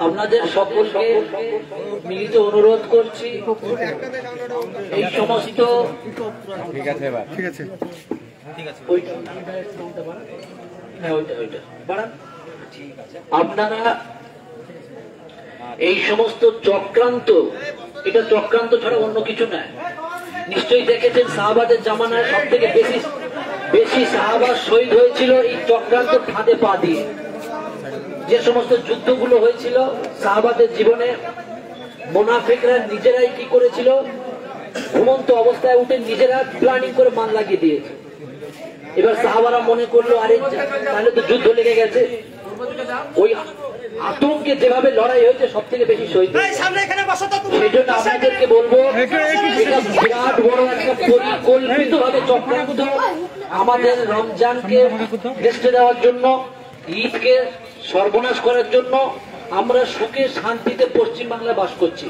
আপনাদের সকলকে মিলিত অনুরোধ করছি এই সমস্ত আপনারা এই সমস্ত চক্রান্ত, এটা চক্রান্ত ছাড়া অন্য কিছু নয়। নিশ্চয়ই দেখেছেন সাহাবাদের জামানায় সব থেকে বেশি সাহাবা শহীদ হয়েছিল এই চক্রান্ত ফাঁদে পা দিয়ে। যে সমস্ত যুদ্ধগুলো হয়েছিল সাহাবাদের জীবনে, মুনাফিকরা নিজেরাই কি করেছিল, ঘুমন্ত অবস্থায় উঠে নিজেরা প্ল্যানিং করে মান লাগিয়ে দিয়েছে। এবার সাহাবারা মনে করলো আরে তাহলে তো যুদ্ধ লেগে গেছে। ওই আতঙ্কে যেভাবে লড়াই হয়েছে সব থেকে বেশি শহীদ। সেই জন্য আপনাদেরকে বলবো বিরাট বড় একটা পরিকল্পিত ভাবে চক্রান্ত আমাদের রমজানকে ভেস্তে দেওয়ার জন্য, ঈদকে সর্বনাশ করার জন্য। আমরা সুখে শান্তিতে পশ্চিমবাংলায় বাস করছি,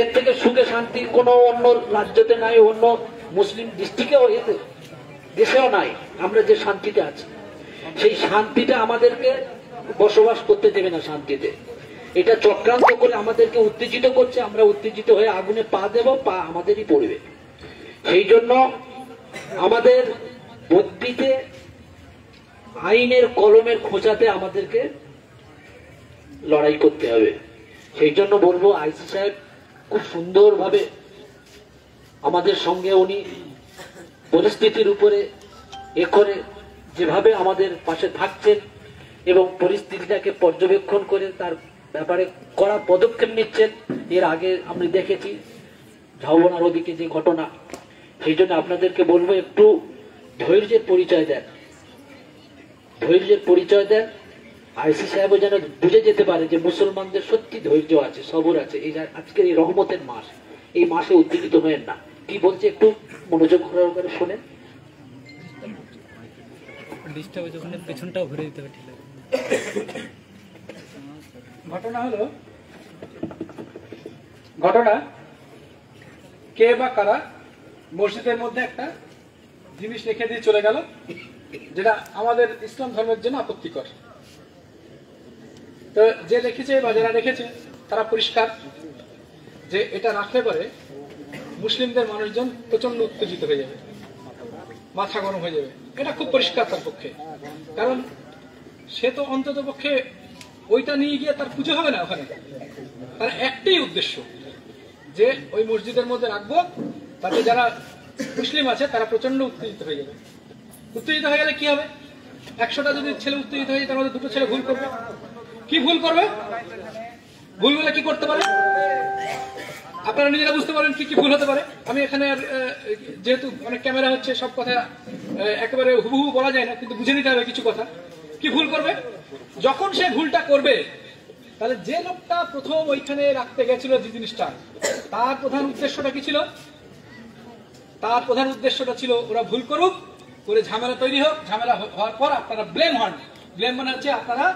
এর থেকে সুখে শান্তি কোনো অন্য রাজ্যতে নাই, অন্য মুসলিম ডিস্ট্রিক্টেও দেশেও নাই। আমরা যে শান্তিতে আছি সেই শান্তিটা আমাদেরকে বসবাস করতে দেবে না শান্তিতে। এটা চক্রান্ত করে আমাদেরকে উত্তেজিত করছে, আমরা উত্তেজিত হয়ে আগুনে পা দেব, পা আমাদেরই পড়বে। সেই জন্য আমাদের বুদ্ধিতে, আইনের কলমের খোঁচাতে আমাদেরকে লড়াই করতে হবে। সেই জন্য বলবো আইসি সাহেব খুব সুন্দরভাবে আমাদের সঙ্গে উনি পরিস্থিতির উপরে এ করে যেভাবে আমাদের পাশে থাকছেন এবং পরিস্থিতিটাকে পর্যবেক্ষণ করে তার ব্যাপারে কড়া পদক্ষেপ নিচ্ছেন। এর আগে আমরা দেখেছি ঝাউবনার ওদিকে যে ঘটনা। সেই জন্য আপনাদেরকে বলবো একটু ধৈর্যের পরিচয় দেন, ধৈর্যের পরিচয় দেন। আইসি সাহেবও যেন বুঝে যেতে পারে যে মুসলমানদের সত্যি ধৈর্য আছে, সবর আছে। এই আজকের এই রহমতের মাস, এই মাসে উত্তেজিত হয়েন না। কি বলছে একটু মনোযোগ করে শোনেন। পেছনটাও ঘুরে দিতে হবে। ঘটনা কে বা কারা মসজিদের মধ্যে একটা জিনিস রেখে দিয়ে চলে গেল, যেটা আমাদের ইসলাম ধর্মের জন্য আপত্তিকর। তো যে রেখেছে বা যারা রেখেছে তারা পরিষ্কার যে এটা রাখলে পরে মুসলিমদের মানুষজন প্রচন্ড উত্তেজিত হয়ে যাবে, মাথা গরম হয়ে যাবে। এটা খুব পরিষ্কার তার পক্ষে, কারণ সে তো অন্তত পক্ষে ওইটা নিয়ে গিয়ে তার পুজো হবে না ওখানে। তার একটাই উদ্দেশ্য যে ওই মসজিদের মধ্যে রাখবো, তাতে যারা মুসলিম আছে তারা প্রচন্ড উত্তেজিত হয়ে যাবে। উত্তেজিত হয়ে গেলে কি হবে? 100টা যদি ছেলে উত্তেজিত হয়ে যায় তার মধ্যে 2টো ছেলে ভুল করবে। কি ভুল করবে? ভুল বলে কি করতে পারে আপনারা নিজেরা বুঝতে পারেন কি কি ভুল হতে পারে। আমি এখানে যেহেতু অনেক ক্যামেরা হচ্ছে, সব কথা একেবারে হুবহু বলা যায় না, কিন্তু বুঝে নিতে হবে কিছু কথা। কি ভুল করবে? যখন সে ভুলটা করবে তাহলে যে লোকটা প্রথম ওইখানে রাখতে গেছিল যে জিনিসটা, তার প্রধান উদ্দেশ্যটা কি ছিল? তার প্রধান উদ্দেশ্যটা ছিল ওরা ভুল করুক, করে ঝামেলা তৈরি হোক, ঝামেলা হওয়ার পর আপনারা ব্লেম হন। ব্লেম মানে হচ্ছে আপনারা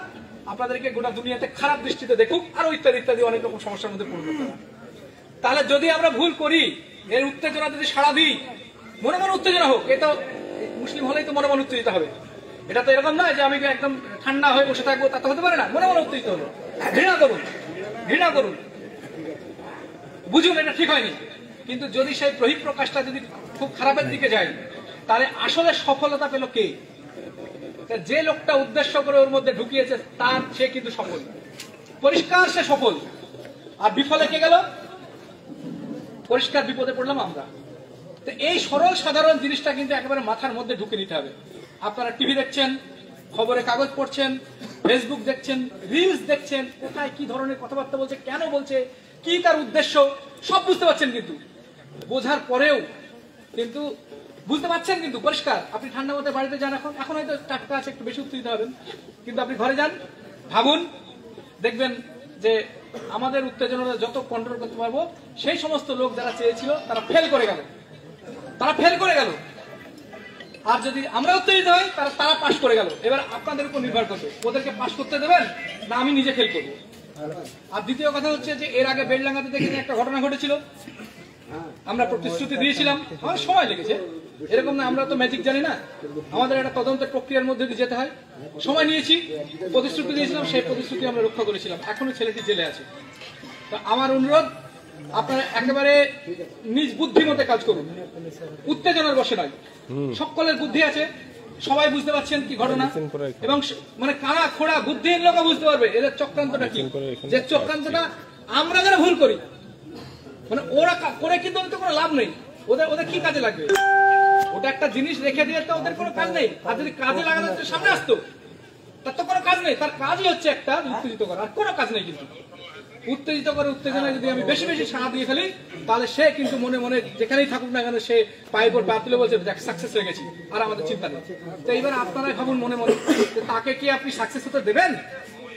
আপনাদেরকে গোটা দুনিয়াতে খারাপ দৃষ্টিতে দেখুক, আরো ইত্যাদি ইত্যাদি অনেক রকম সমস্যার মধ্যে পড়বে। তাহলে যদি আমরা ভুল করি, এর উত্তেজনা যদি সাড়া দিই, মনে মনে উত্তেজনা হোক, এটা মুসলিম হলেই তো মনে মনে উত্তেজিত হবে। এটা তো এরকম নয় যে আমি একদম ঠান্ডা হয়ে বসে থাকবো, তা তো হতে পারে না। মনে মনে উত্তেজিত হলো, ঘৃণা করুন, ঘৃণা করুন, বুঝুন এটা ঠিক হয়নি। কিন্তু যদি সেই বহিঃপ্রকাশটা যদি খুব খারাপের দিকে যায়, তাহলে আসলে সফলতা পেল কে? যে লোকটা উদ্দেশ্য করে ওর মধ্যে ঢুকিয়েছে তার, সে কিন্তু সফল, পরিষ্কার সে সফল। আর বিফলে কে গেল? পরিষ্কার বিপদে পড়লাম আমরা। তো এই সরল সাধারণ জিনিসটা কিন্তু একেবারে মাথার মধ্যে ঢুকে নিতে হবে। আপনারা টিভি দেখছেন, খবরে কাগজ পড়ছেন, ফেসবুক দেখছেন, রিলস দেখছেন, কোথায় কি ধরনের কথাবার্তা বলছে, কেন বলছে, কি তার উদ্দেশ্য, সব বুঝতে পারছেন। কিন্তু বোঝার পরেও কিন্তু বুঝতে পারছেন কিন্তু পরিষ্কার। আপনি ঠান্ডা মতো বাড়িতে যান, এখন হয়তো টাটকা আছে, একটু বেশি উত্তেজিত হবেন, কিন্তু আপনি ঘরে যান, ভাবুন, দেখবেন যে আমাদের উত্তেজনাটা যত কন্ট্রোল করতে পারবো, সেই সমস্ত লোক যারা চেয়েছিল তারা ফেল করে গেল, তারা ফেল করে গেল। আর যদি আমরা উত্তেজিত হই, তারা পাশ করে গেল। এবার আপনাদের উপর নির্ভর করবে, ওদেরকে পাশ করতে দেবেন না আমি নিজে ফেল করবো। আর দ্বিতীয় কথা হচ্ছে যে এর আগে বেলডাঙ্গাতে দেখে একটা ঘটনা ঘটেছিল, আমরা প্রতিশ্রুতি দিয়েছিলাম, আমার সময় লেগেছে, এরকম না আমরা তো ম্যাজিক জানি না, আমাদের একটা তদন্তের প্রক্রিয়ার মধ্যে দিয়ে যেতে হয়। সময় নিয়েছি, প্রতিশ্রুতি দিয়েছিলাম, সেই প্রতিশ্রুতি আমরা রক্ষা করেছিলাম। এখনো ছেলেটি জেলে আছে। তো আমার অনুরোধ, আপনারা একেবারে নিজ বুদ্ধি মতে কাজ করুন, উত্তেজনার বসে নয়। সকলের বুদ্ধি আছে, সবাই বুঝতে পারছেন কি ঘটনা, এবং মানে কানা খোড়া বুদ্ধিহীন লোক বুঝতে পারবে এদের চক্রান্তটা কি। যে চক্রান্তটা আমরা যারা ভুল করি, মানে ওরা করে কিন্তু ওদের তো কোনো লাভ নেই, ওদের কি কাজে লাগবে? ওটা একটা জিনিস রেখে দিয়ে তো ওদের কোনো কাজ নেই। আর যদি কাজে লাগানো সামনে আসতো, তার তো কোনো কাজ নেই। তার কাজই হচ্ছে একটা উত্তেজিত করা, আর কোনো কাজ নেই। কিন্তু উত্তেজিত করে উত্তেজনায় যদি আমি বেশি বেশি সাড়া দিয়ে ফেলি, তাহলে সে কিন্তু মনে মনে যেখানেই থাকুক না কেন, সে পায়ের পর পা তুলে বলছে সাকসেস হয়ে গেছি, আর আমাদের চিন্তা নেই। তো এইবার আপনারাই ভাবুন মনে মনে, তাকে কি আপনি সাকসেস হতে দেবেন,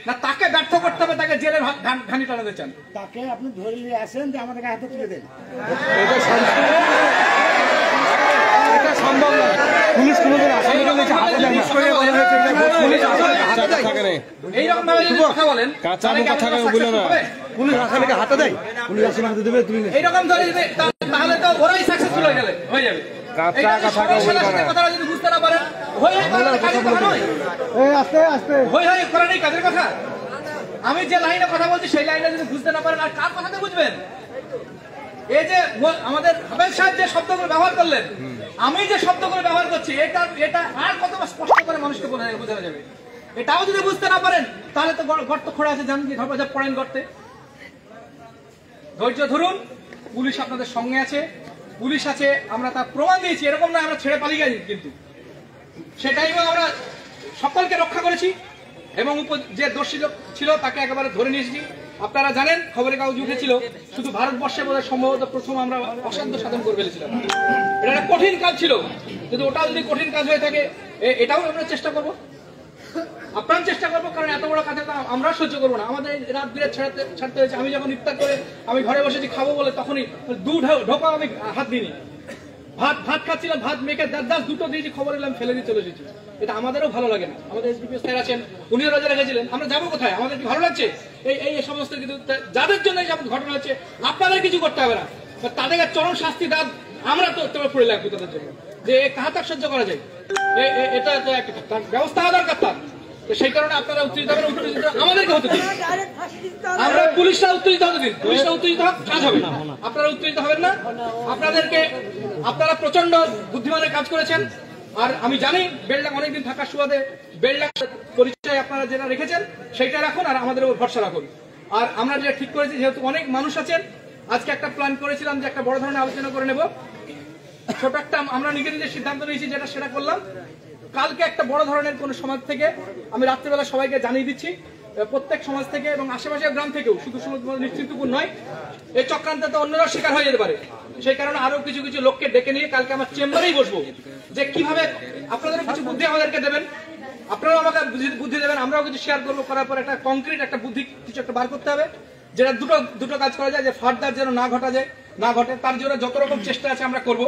না তাকে ব্যর্থ করতে হবে, তাকে জেলের ঘানি টানাতে চান? তাকে আপনি ধরে নিয়ে আসেন, যে আমাদের হাতে তুলে দেন। এটা সম্ভব না। পুলিশ কোনোদিন আসামিকে হাতে দেয় না। এইরকম ভাবে যদি কথা বলেন, পুলিশ আসামিকে হাতে দেয়, পুলিশ আসামি হাতে দেবে, তুলে এইরকম ধরে তাহলে তো ওরাই সাকসেসফুল হয়ে যাবে, হয়ে যাবে। কথাটা যদি বুঝতে না পারেন, কাজের কথা। আমি যে লাইনে কথা বলছি সেই লাইনে যদি বুঝতে না পারেন, আর কার কথাতে বুঝবেন? এই যে আমাদের হাবেল সাহেব যে শব্দগুলো ব্যবহার করলেন, আমি যে শব্দগুলো ব্যবহার করছি, এটা আর কত স্পষ্ট করে মানুষকে বোঝানো যাবে? এটাও যদি বুঝতে না পারেন, তাহলে তো গর্ত খোঁড়া আছে, জানেন কি পড়েন গর্তে। ধৈর্য ধরুন, পুলিশ আপনাদের সঙ্গে আছে, পুলিশ আছে, আমরা তার প্রমাণ দিয়েছি। এরকম না আমরা ছেড়ে পালিয়ে গেছি, কিন্তু সেটাই আমরা সকলকে রক্ষা করেছি, এবং যে দোষী লোক ছিল তাকে একেবারে ধরে নিয়ে এসেছি। আপনারা জানেন, খবরের কাগজ উঠেছিল, শুধু ভারতবর্ষে বোধহয় সম্ভবত প্রথম আমরা অসাধ্য সাধন করে ফেলেছিলাম। এটা একটা কঠিন কাজ ছিল, যদি ওটাও যদি কঠিন কাজ হয়ে থাকে, এটাও আমরা চেষ্টা করবো, আপ্রাণ চেষ্টা করবো। কারণ এত বড় কাজে আমরা সহ্য করবো না, আমাদের রাত বিরাত ছাড়তে হয়েছে। আমি যখন ইফতার করে আমি ঘরে বসেছি খাবো বলে, তখনই ঢোকা আমি হাত দিইনি, ভাত খাচ্ছিলাম, ভাত মেখে দাস দুটো দিয়েছি, খবর এলাম ফেলে দিয়ে চলে এসেছি। এটা আমাদেরও ভালো লাগে না। আমাদের এসডিপিও স্যার আছেন, উনিও রোজা রেখেছিলেন, আমরা যাবো কোথায়? আমাদের কি ভালো লাগছে? এই সমস্ত কিছু যাদের জন্য এই ঘটনা হচ্ছে, আপনাদের কিছু করতে হবে না, তাদেরকে চরম শাস্তি দাঁত আমরা তো পড়ে লাগবে তাদের জন্য, যে কাহাতাক সহ্য করা যায়, এটা ব্যবস্থা দরকার তার। সেই কারণে আপনারা উত্তেজিত হবেন, উত্তেজিত আমাদেরকে হতে দিন, আমরা পুলিশরা উত্তেজিত হতে দিন, পুলিশরা উত্তেজিত হোক, কাজ হবে। আপনারা উত্তেজিত হবেন না। আপনারা প্রচন্ড বুদ্ধিমানের কাজ করেছেন, আর আমি জানি বেলডাং অনেকদিন থাকার সুবাদে বেলডাং পরিচয় আপনারা যেটা রেখেছেন সেইটা রাখুন, আর আমাদের উপর ভরসা রাখুন। আর আমরা যেটা ঠিক করেছি, যেহেতু অনেক মানুষ আছেন, আজকে একটা প্ল্যান করেছিলাম যে একটা বড় ধরনের আলোচনা করে নেব। ছোট একটা আমরা নিজেদের সিদ্ধান্ত নিয়েছি, যেটা সেটা করলাম। কালকে একটা বড় ধরনের কোন সমাজ থেকে আমি রাত্রিবেলা সবাইকে জানিয়ে দিচ্ছি, প্রত্যেক সমাজ থেকে এবং আশেপাশের গ্রাম থেকেও, শুধু নিশ্চিন্তপুর নয়, এই চক্রান্তে অন্যরাও শিকার হয়ে যেতে পারে। সেই কারণে আরো কিছু কিছু লোককে ডেকে নিয়ে কালকে আমার চেম্বারেই বসবো, যে কিভাবে আপনাদের কিছু বুদ্ধি আমাদেরকে দেবেন, আপনারাও আমাকে বুদ্ধি দেবেন, আমরাও কিছু শেয়ার করবো। করার পর একটা কংক্রিট একটা বুদ্ধি কিছু একটা বার করতে হবে, যেটা দুটো কাজ করা যায়, যে ফার্দার যেন না ঘটে, তার জন্য যত রকম চেষ্টা আছে আমরা করব।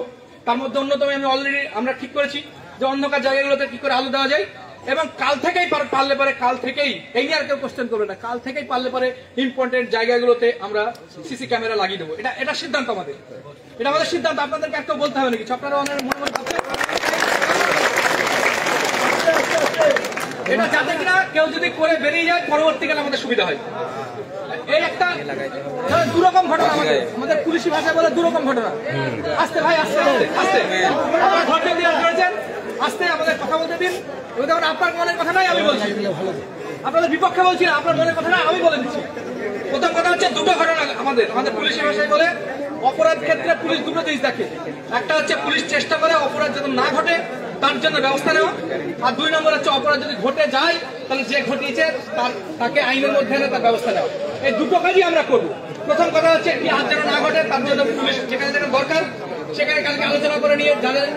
তার মধ্যে অন্যতম অলরেডি আমরা ঠিক করেছি যে অন্ধকার জায়গাগুলোতে কি করে আলো দেওয়া যায়, এবং কাল থেকেই পারলে পারে, কাল থেকেই এই নিয়ে আর কেউ কোশ্চেন করবে না, কাল থেকেই পারলে পারে ইম্পর্টেন্ট জায়গাগুলোতে আমরা সিসি ক্যামেরা লাগিয়ে দেবো। এটা সিদ্ধান্ত আমাদের, এটা আমাদের সিদ্ধান্ত, আপনাদেরকে আর কেউ বলতে হবে না কিছু, আপনারা মনে মনে ভাবছেন এটা, যাতে কিনা কেউ যদি করে বেরিয়ে যায় পরবর্তীকালে আমাদের সুবিধা হয়। এই একটা দুরকম ঘটনা, আমাদের পুলিশি ভাষায় বলে দুরকম ঘটনা। আস্তে ভাই, আস্তে আস্তে আপনারা ঘটনা দিয়ে করেছেন, আস্তে আমাদের কথা বলতে দিন। দেখুন, আপনার মনের কথা নাই আমি বলছি, আপনাদের বিপক্ষে বলছি না, আপনার মনের কথা না আমি বলে দিচ্ছি। প্রথম কথা হচ্ছে, দুটো ঘটনা আমাদের পুলিশি ভাষায় বলে, অপরাধ ক্ষেত্রে পুলিশ দুটো জিনিস দেখে। একটা হচ্ছে পুলিশ চেষ্টা করে অপরাধ যেন না ঘটে তার জন্য ব্যবস্থা নেওয়া, আর 2 নম্বর হচ্ছে অপরাধ যদি ঘটে যায় তাহলে যে ঘটিয়েছে তাকে আইনের মধ্যে এনে তার ব্যবস্থা নেওয়া। এই দুটো কাজই আমরা করবো। প্রথম কথা হচ্ছে কি আর যেন না ঘটে তার জন্য পুলিশ যেখানে যেখানে দরকার সেখানে কালকে আলোচনা করে নিয়ে যাদের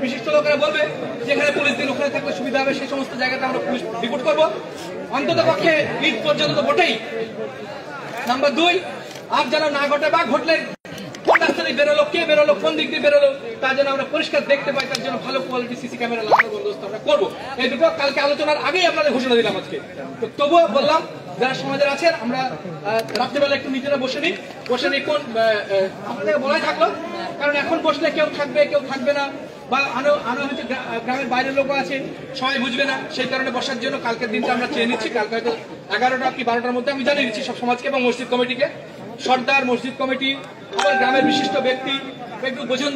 বিশিষ্ট লোকেরা বলবে যেখানে পুলিশ দিন ওখানে থাকলে সুবিধা হবে, সেই সমস্ত জায়গাতে আমরা পুলিশ রিপোর্ট করবো। অন্তত পক্ষে ঈদ পর্যন্ত তো বটেই। নাম্বার 2, আর যেন না ঘটে, বা ঘটলে কোন রাস্তা দিয়ে বেরোলো, কে বেরোলো, কোন দিক দিয়ে বেরোলো, তার জন্য আমরা পরিষ্কার দেখতে পাই, তার জন্য ভালো কোয়ালিটি সিসি ক্যামেরা লাগানোর বন্দোবস্ত আমরা করবো। এই দুটো কালকে আলোচনার আগেই আপনাদের ঘোষণা দিলাম আজকে। তো তবুও বললাম, যারা সমাজের আছেন, আমরা রাত্রিবেলা একটু নিজেরা বসে নিই কোন আপনাদের বলাই থাকলো, কারণ এখন বসলে কেউ থাকবে কেউ থাকবে না, বা আরো হচ্ছে গ্রামের বাইরের লোকও আছে, সবাই বুঝবে না, সেই কারণে বসার জন্য কালকের দিনটা আমরা চেয়ে নিচ্ছি। কালকে হয়তো 11টা কি 12টার মধ্যে আমি জানিয়ে দিচ্ছি সব সমাজকে এবং মসজিদ কমিটিকে। সর্দার, মসজিদ কমিটি, আবার গ্রামের বিশিষ্ট ব্যক্তি একটু বুঝুন।